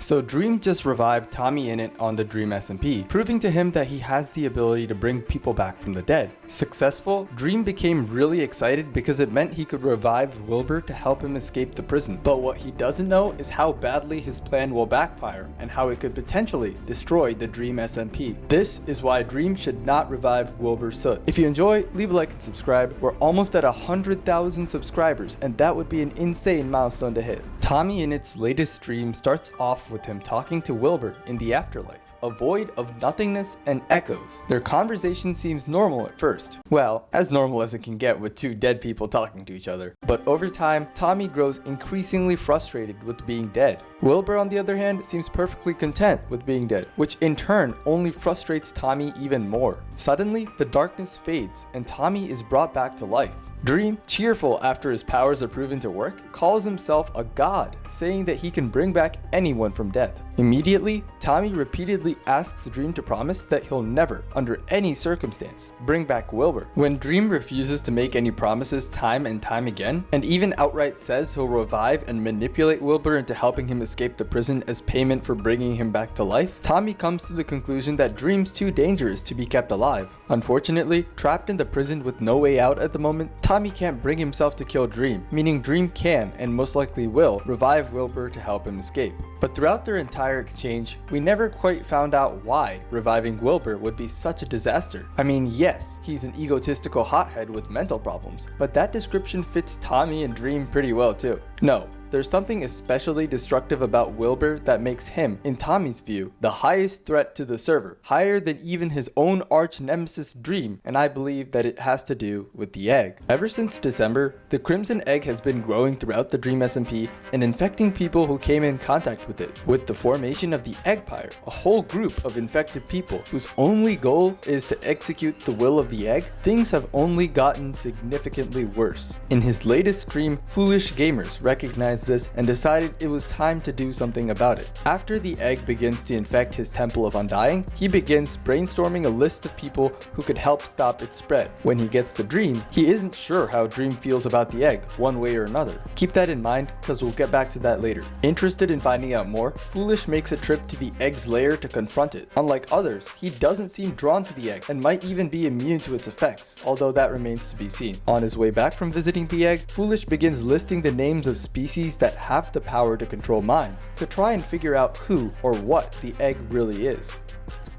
So Dream just revived TommyInnit on the Dream SMP, proving to him that he has the ability to bring people back from the dead. Successful, Dream became really excited because it meant he could revive Wilbur to help him escape the prison. But what he doesn't know is how badly his plan will backfire and how it could potentially destroy the Dream SMP. This is why Dream should not revive Wilbur Soot. If you enjoy, leave a like and subscribe. We're almost at 100,000 subscribers, and that would be an insane milestone to hit. TommyInnit's latest stream starts off with him talking to Wilbur in the afterlife, a void of nothingness and echoes. Their conversation seems normal at first. Well, as normal as it can get with two dead people talking to each other. But over time, Tommy grows increasingly frustrated with being dead. Wilbur, on the other hand, seems perfectly content with being dead, which in turn only frustrates Tommy even more. Suddenly, the darkness fades and Tommy is brought back to life. Dream, cheerful after his powers are proven to work, calls himself a god, saying that he can bring back anyone from death. Immediately, Tommy repeatedly asks Dream to promise that he'll never, under any circumstance, bring back Wilbur. When Dream refuses to make any promises time and time again, and even outright says he'll revive and manipulate Wilbur into helping him escape the prison as payment for bringing him back to life, Tommy comes to the conclusion that Dream's too dangerous to be kept alive. Unfortunately, trapped in the prison with no way out at the moment, Tommy can't bring himself to kill Dream, meaning Dream can, and most likely will, revive Wilbur to help him escape. But throughout their entire exchange, we never quite found out why reviving Wilbur would be such a disaster. I mean, yes, he's an egotistical hothead with mental problems, but that description fits Tommy and Dream pretty well too. No, there's something especially destructive about Wilbur that makes him, in Tommy's view, the highest threat to the server, higher than even his own arch nemesis Dream, and I believe that it has to do with the egg. Ever since December, the Crimson Egg has been growing throughout the Dream SMP and infecting people who came in contact with it. With the formation of the Eggpire, a whole group of infected people whose only goal is to execute the will of the egg, things have only gotten significantly worse. In his latest stream, Foolish Gamers recognized this and decided it was time to do something about it. After the egg begins to infect his Temple of Undying, he begins brainstorming a list of people who could help stop its spread. When he gets to Dream, he isn't sure how Dream feels about the egg, one way or another. Keep that in mind, because we'll get back to that later. Interested in finding out more, Foolish makes a trip to the egg's lair to confront it. Unlike others, he doesn't seem drawn to the egg and might even be immune to its effects, although that remains to be seen. On his way back from visiting the egg, Foolish begins listing the names of species that have the power to control minds, to try and figure out who or what the egg really is.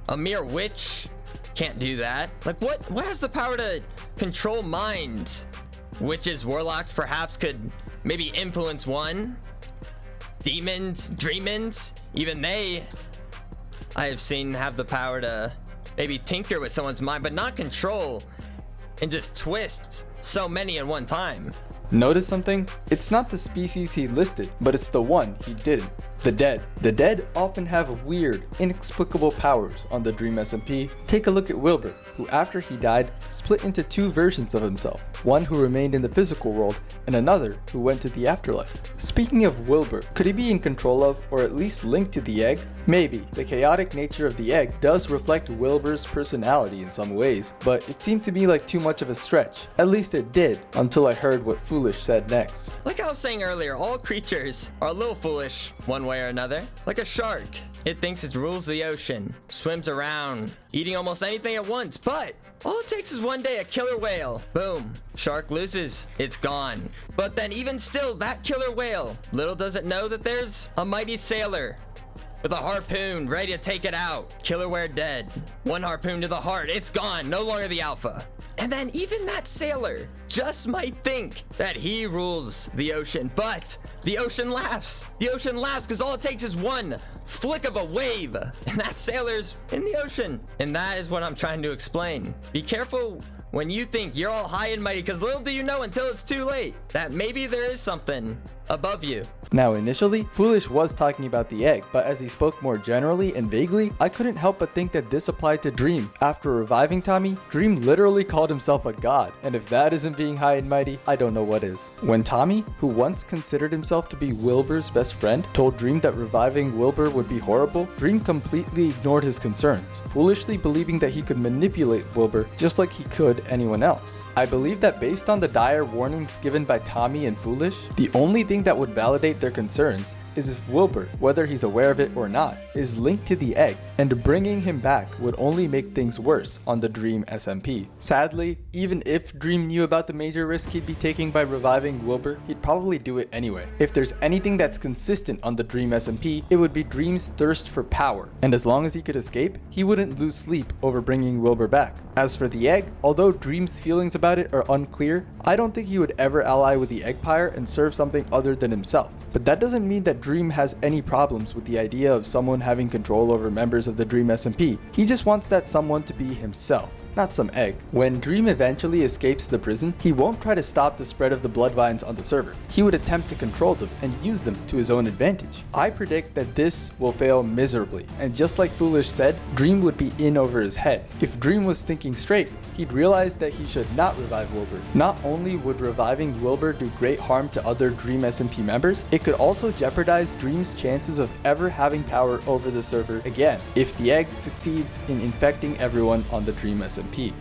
A mere witch can't do that. Like what has the power to control minds? Witches, warlocks perhaps could maybe influence one. Demons, dreamins, even they I have seen have the power to maybe tinker with someone's mind, but not control and just twist so many at one time. Notice something? It's not the species he listed, but it's the one he didn't. The dead. The dead often have weird, inexplicable powers on the Dream SMP. Take a look at Wilbur, who after he died, split into two versions of himself. One who remained in the physical world, and another who went to the afterlife. Speaking of Wilbur, could he be in control of, or at least linked to the egg? Maybe. The chaotic nature of the egg does reflect Wilbur's personality in some ways, but it seemed to me like too much of a stretch. At least it did, until I heard what Foolish said next. Like I was saying earlier, all creatures are a little foolish one way or another. Like a shark. It thinks it rules the ocean, swims around, eating almost anything at once, but all it takes is one day a killer whale. Boom. Shark loses. It's gone. But then even still, that killer whale, little does it know that there's a mighty sailor with a harpoon ready to take it out. Killer whale dead. One harpoon to the heart. It's gone. No longer the alpha. And then even that sailor just might think that he rules the ocean, but the ocean laughs. The ocean laughs because all it takes is one flick of a wave, and that sailor's in the ocean. And that is what I'm trying to explain. Be careful when you think you're all high and mighty, because little do you know until it's too late that maybe there is something above you. Now initially, Foolish was talking about the egg, but as he spoke more generally and vaguely, I couldn't help but think that this applied to Dream. After reviving Tommy, Dream literally called himself a god, and if that isn't being high and mighty, I don't know what is. When Tommy, who once considered himself to be Wilbur's best friend, told Dream that reviving Wilbur would be horrible, Dream completely ignored his concerns, foolishly believing that he could manipulate Wilbur just like he could anyone else. I believe that based on the dire warnings given by Tommy and Foolish, the only thing that would validate their concerns is if Wilbur, whether he's aware of it or not, is linked to the egg, and bringing him back would only make things worse on the Dream SMP. Sadly, even if Dream knew about the major risk he'd be taking by reviving Wilbur, he'd probably do it anyway. If there's anything that's consistent on the Dream SMP, it would be Dream's thirst for power, and as long as he could escape, he wouldn't lose sleep over bringing Wilbur back. As for the egg, although Dream's feelings about it are unclear, I don't think he would ever ally with the Eggpire and serve something other than himself. But that doesn't mean that Dream has any problems with the idea of someone having control over members of the Dream SMP. He just wants that someone to be himself, not some egg. When Dream eventually escapes the prison, he won't try to stop the spread of the bloodvines on the server. He would attempt to control them and use them to his own advantage. I predict that this will fail miserably, and just like Foolish said, Dream would be in over his head. If Dream was thinking straight, he'd realize that he should not revive Wilbur. Not only would reviving Wilbur do great harm to other Dream SMP members, it could also jeopardize Dream's chances of ever having power over the server again, if the egg succeeds in infecting everyone on the Dream SMP.